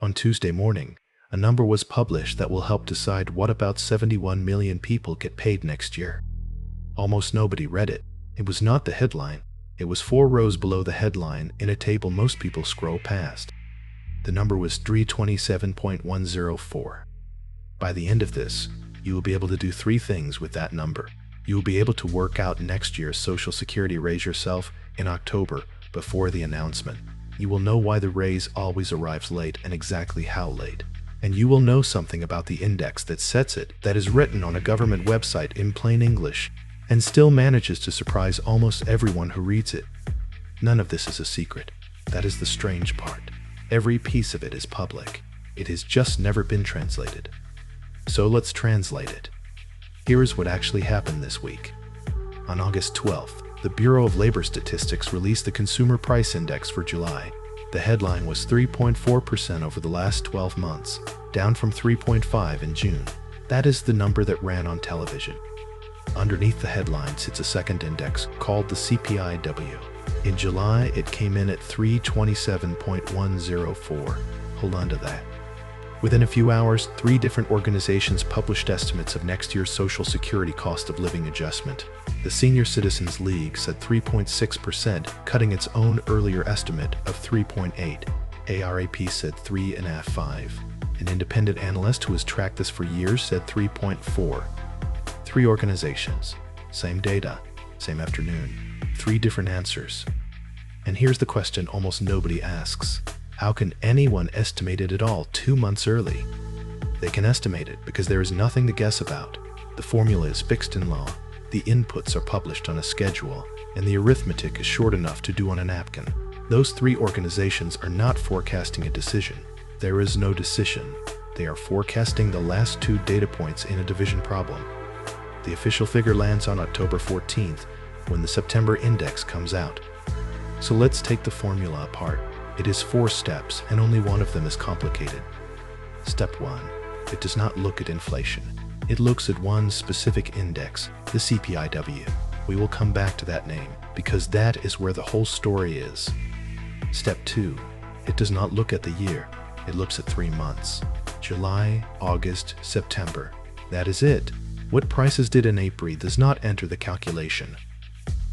On Tuesday morning, a number was published that will help decide what about 71 million people get paid next year. Almost nobody read it. It was not the headline. It was 4 rows below the headline in a table most people scroll past. The number was 327.104. By the end of this, you will be able to do 3 things with that number. You will be able to work out next year's Social Security raise yourself in October before the announcement. You will know why the raise always arrives late and exactly how late. And you will know something about the index that sets it that is written on a government website in plain English and still manages to surprise almost everyone who reads it. None of this is a secret. That is the strange part. Every piece of it is public. It has just never been translated. So let's translate it. Here is what actually happened this week. On August 12th, the Bureau of Labor Statistics released the Consumer Price Index for July. The headline was 3.4% over the last 12 months, down from 3.5 in June. That is the number that ran on television. Underneath the headline sits a second index called the CPI-W. In July, it came in at 327.104. Hold on to that. Within a few hours, 3 different organizations published estimates of next year's Social Security cost of living adjustment. The Senior Citizens League said 3.6%, cutting its own earlier estimate of 3.8. ARAP said 3.5. An independent analyst who has tracked this for years said 3.4. 3 organizations, same data, same afternoon, 3 different answers. And here's the question almost nobody asks. How can anyone estimate it at all 2 months early? They can estimate it because there is nothing to guess about. The formula is fixed in law, the inputs are published on a schedule, and the arithmetic is short enough to do on a napkin. Those 3 organizations are not forecasting a decision. There is no decision. They are forecasting the last 2 data points in a division problem. The official figure lands on October 14th when the September index comes out. So let's take the formula apart. It is 4 steps, and only one of them is complicated. Step 1. It does not look at inflation. It looks at one specific index, the CPI-W. We will come back to that name, because that is where the whole story is. Step 2. It does not look at the year. It looks at 3 months. July, August, September. That is it. What prices did in April does not enter the calculation.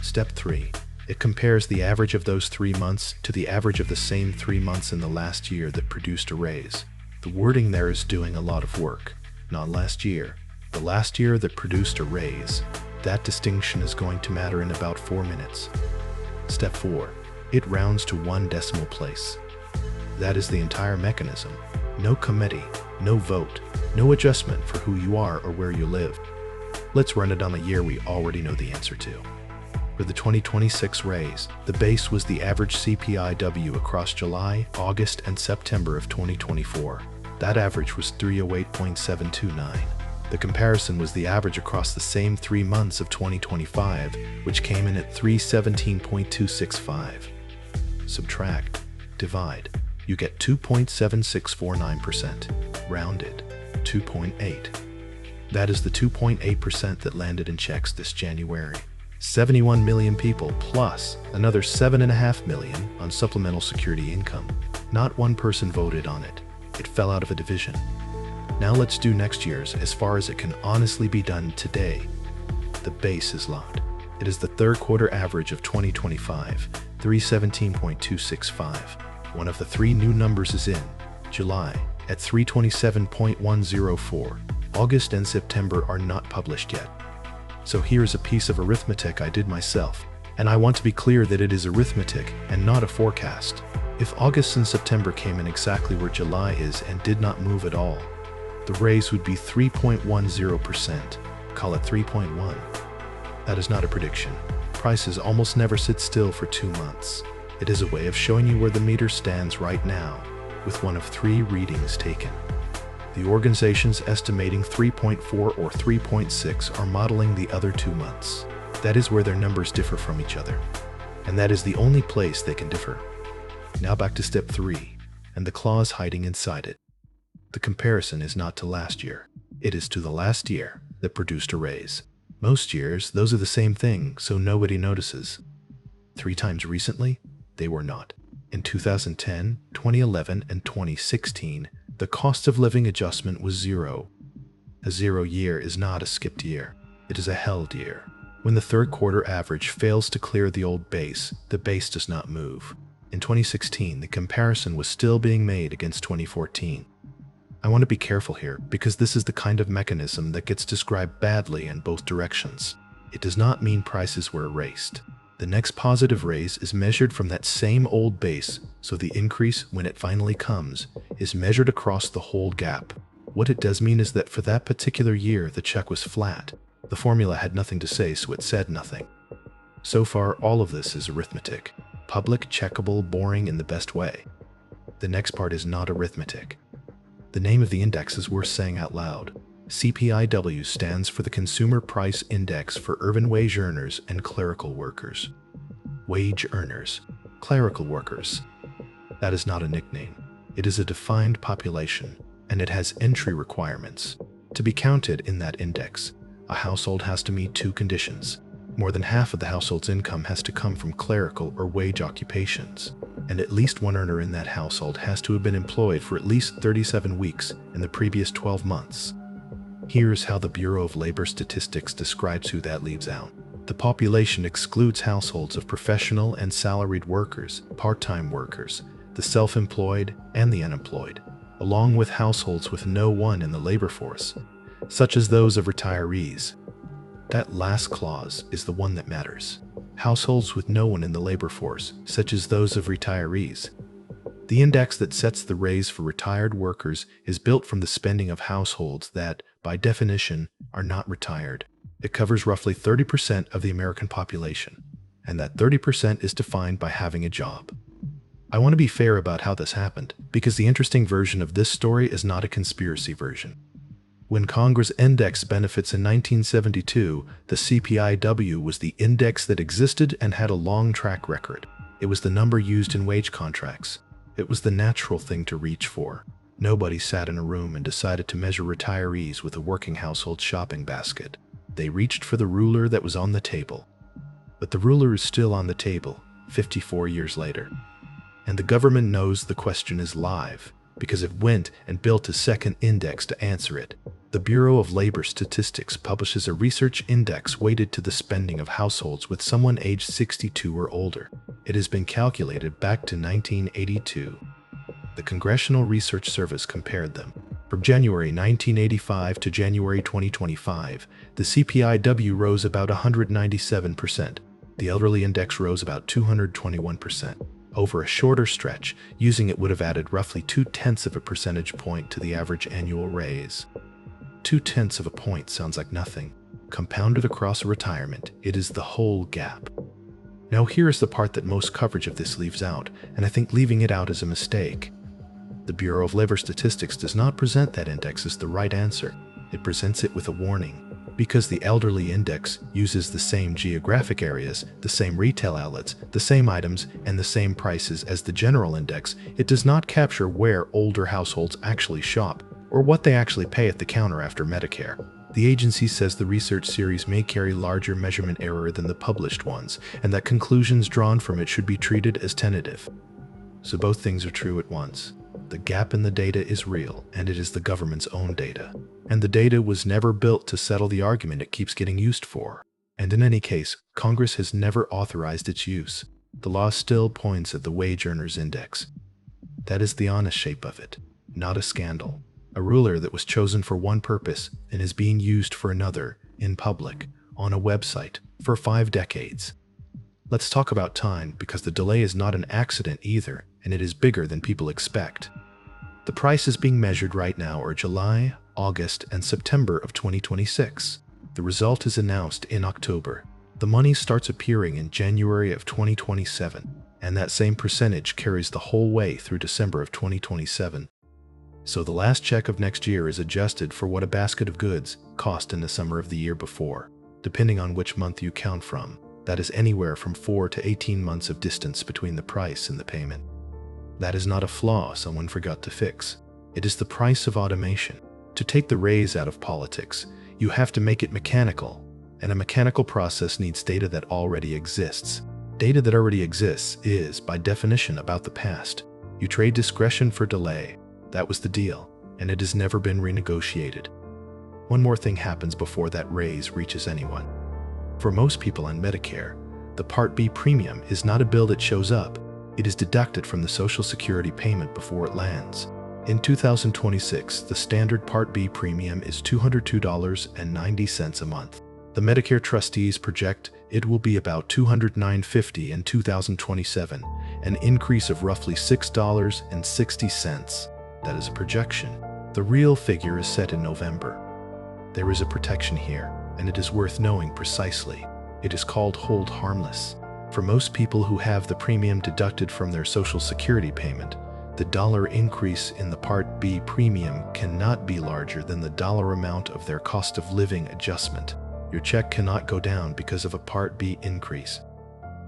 Step 3. It compares the average of those 3 months to the average of the same 3 months in the last year that produced a raise. The wording there is doing a lot of work. Not last year. The last year that produced a raise. That distinction is going to matter in about 4 minutes. Step 4. It rounds to 1 decimal place. That is the entire mechanism. No committee, no vote, no adjustment for who you are or where you live. Let's run it on a year we already know the answer to. For the 2026 raise, the base was the average CPI-W across July, August, and September of 2024. That average was 308.729. The comparison was the average across the same 3 months of 2025, which came in at 317.265. Subtract, divide. You get 2.7649%. Rounded, 2.8. That is the 2.8% that landed in checks this January. 71 million people plus another 7.5 million on supplemental security income. Not one person voted on it. It fell out of a division. Now let's do next year's as far as it can honestly be done today. The base is locked. It is the 3rd quarter average of 2025, 317.265. One of the 3 new numbers is in. July at 327.104. August and September are not published yet. So here's a piece of arithmetic I did myself, and I want to be clear that it is arithmetic and not a forecast. If August and September came in exactly where July is and did not move at all, the raise would be 3.10%. Call it 3.1. That is not a prediction. Prices almost never sit still for 2 months. It is a way of showing you where the meter stands right now, with one of 3 readings taken. The organizations estimating 3.4 or 3.6 are modeling the other 2 months. That is where their numbers differ from each other. And that is the only place they can differ. Now back to step 3, and the clause hiding inside it. The comparison is not to last year. It is to the last year that produced a raise. Most years, those are the same thing, so nobody notices. 3 times recently, they were not. In 2010, 2011, and 2016, the cost of living adjustment was zero. A zero year is not a skipped year. It is a held year. When the third quarter average fails to clear the old base, the base does not move. In 2016, the comparison was still being made against 2014. I want to be careful here because this is the kind of mechanism that gets described badly in both directions. It does not mean prices were erased. The next positive raise is measured from that same old base, so the increase, when it finally comes, is measured across the whole gap. What it does mean is that for that particular year, the check was flat. The formula had nothing to say, so it said nothing. So far, all of this is arithmetic. Public, checkable, boring in the best way. The next part is not arithmetic. The name of the index is worth saying out loud. CPI-W stands for the Consumer Price Index for urban wage earners and clerical workers. Wage earners, clerical workers. That is not a nickname. It is a defined population, and it has entry requirements. To be counted in that index, a household has to meet two conditions. More than half of the household's income has to come from clerical or wage occupations, and at least one earner in that household has to have been employed for at least 37 weeks in the previous 12 months. Here's how the Bureau of Labor Statistics describes who that leaves out. The population excludes households of professional and salaried workers, part-time workers, the self-employed, and the unemployed, along with households with no one in the labor force, such as those of retirees. That last clause is the one that matters. Households with no one in the labor force, such as those of retirees. The index that sets the raise for retired workers is built from the spending of households that, by definition, are not retired. It covers roughly 30% of the American population, and that 30% is defined by having a job. I want to be fair about how this happened, because the interesting version of this story is not a conspiracy version. When Congress indexed benefits in 1972, the CPI-W was the index that existed and had a long track record. It was the number used in wage contracts. It was the natural thing to reach for. Nobody sat in a room and decided to measure retirees with a working household shopping basket. They reached for the ruler that was on the table. But the ruler is still on the table, 54 years later. And the government knows the question is live, because it went and built a second index to answer it. The Bureau of Labor Statistics publishes a research index weighted to the spending of households with someone aged 62 or older. It has been calculated back to 1982. The Congressional Research Service compared them. From January 1985 to January 2025, the CPI-W rose about 197%. The elderly index rose about 221%. Over a shorter stretch, using it would have added roughly 0.2 of a percentage point to the average annual raise. 0.2 of a point sounds like nothing. Compounded across a retirement, it is the whole gap. Now here is the part that most coverage of this leaves out, and I think leaving it out is a mistake. The Bureau of Labor Statistics does not present that index as the right answer. It presents it with a warning. Because the elderly index uses the same geographic areas, the same retail outlets, the same items, and the same prices as the general index, it does not capture where older households actually shop, or what they actually pay at the counter after Medicare. The agency says the research series may carry larger measurement error than the published ones, and that conclusions drawn from it should be treated as tentative. So both things are true at once. The gap in the data is real, and it is the government's own data. And the data was never built to settle the argument it keeps getting used for. And in any case, Congress has never authorized its use. The law still points at the wage earners index. That is the honest shape of it, not a scandal. A ruler that was chosen for one purpose and is being used for another, in public, on a website, for 5 decades. Let's talk about time, because the delay is not an accident either, and it is bigger than people expect. The prices being measured right now are July, August, and September of 2026. The result is announced in October. The money starts appearing in January of 2027, and that same percentage carries the whole way through December of 2027. So the last check of next year is adjusted for what a basket of goods cost in the summer of the year before, depending on which month you count from. That is anywhere from 4 to 18 months of distance between the price and the payment. That is not a flaw someone forgot to fix. It is the price of automation. To take the raise out of politics, you have to make it mechanical, and a mechanical process needs data that already exists. Data that already exists is, by definition, about the past. You trade discretion for delay. That was the deal, and it has never been renegotiated. One more thing happens before that raise reaches anyone. For most people on Medicare, the Part B premium is not a bill that shows up. It is deducted from the Social Security payment before it lands. In 2026, the standard Part B premium is $202.90 a month. The Medicare trustees project it will be about $209.50 in 2027, an increase of roughly $6.60. That is a projection. The real figure is set in November. There is a protection here, and it is worth knowing precisely. It is called hold harmless. For most people who have the premium deducted from their Social Security payment, the dollar increase in the Part B premium cannot be larger than the dollar amount of their cost of living adjustment. Your check cannot go down because of a Part B increase.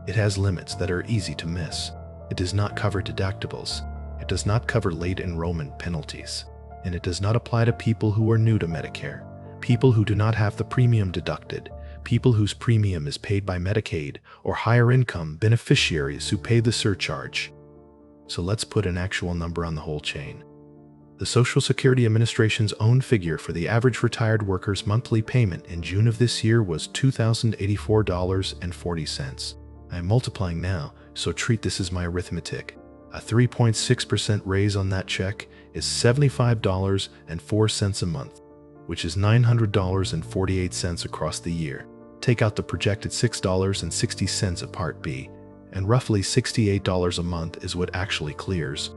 It has limits that are easy to miss. It does not cover deductibles. It does not cover late enrollment penalties. And it does not apply to people who are new to Medicare, people who do not have the premium deducted, people whose premium is paid by Medicaid, or higher income beneficiaries who pay the surcharge. So let's put an actual number on the whole chain. The Social Security Administration's own figure for the average retired worker's monthly payment in June of this year was $2,084.40. I am multiplying now, so treat this as my arithmetic. A 3.6% raise on that check is $75.04 a month, which is $900.48 across the year. Take out the projected $6.60 of Part B, and roughly $68 a month is what actually clears.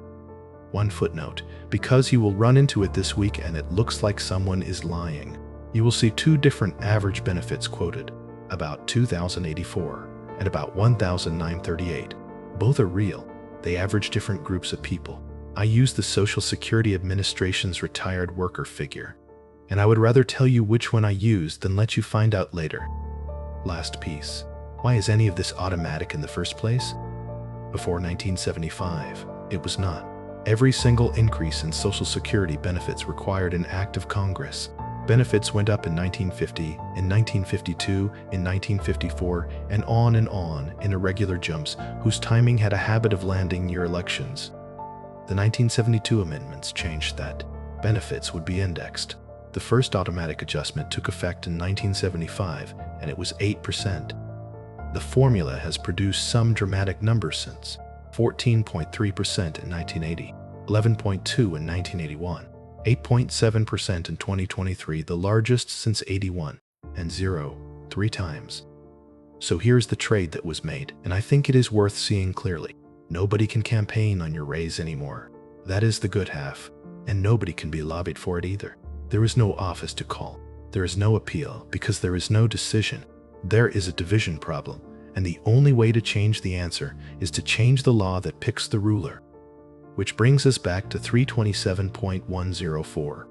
One footnote, because you will run into it this week and it looks like someone is lying. You will see two different average benefits quoted, about $2,084 and about $1,938. Both are real. They average different groups of people. I use the Social Security Administration's retired worker figure, and I would rather tell you which one I used than let you find out later. Last piece. Why is any of this automatic in the first place? Before 1975, it was not. Every single increase in Social Security benefits required an act of Congress. Benefits went up in 1950, in 1952, in 1954, and on in irregular jumps whose timing had a habit of landing near elections. The 1972 amendments changed that. Benefits would be indexed. The first automatic adjustment took effect in 1975, and it was 8%. The formula has produced some dramatic numbers since. 14.3% in 1980, 11.2% in 1981, 8.7% in 2023, the largest since 81, and 3 times. So here's the trade that was made, and I think it is worth seeing clearly. Nobody can campaign on your raise anymore. That is the good half, and nobody can be lobbied for it either. There is no office to call. There is no appeal because there is no decision. There is a division problem. And the only way to change the answer is to change the law that picks the ruler. Which brings us back to 327.104.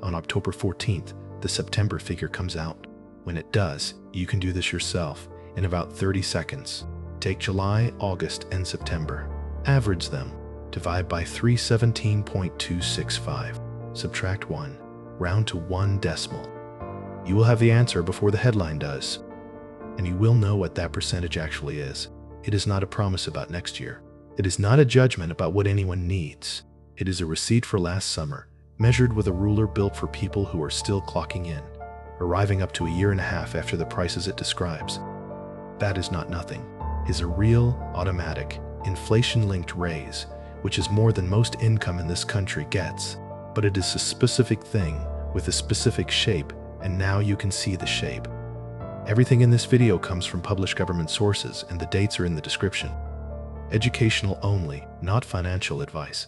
On October 14th, the September figure comes out. When it does, you can do this yourself in about 30 seconds. Take July, August, and September. Average them. Divide by 317.265. Subtract 1. Round to 1 decimal. You will have the answer before the headline does. And you will know what that percentage actually is. It is not a promise about next year. It is not a judgment about what anyone needs. It is a receipt for last summer, measured with a ruler built for people who are still clocking in, arriving up to a year and a half after the prices it describes. That is not nothing. It is a real, automatic, inflation-linked raise, which is more than most income in this country gets. But it is a specific thing with a specific shape, and now you can see the shape. Everything in this video comes from published government sources, and the dates are in the description. Educational only, not financial advice.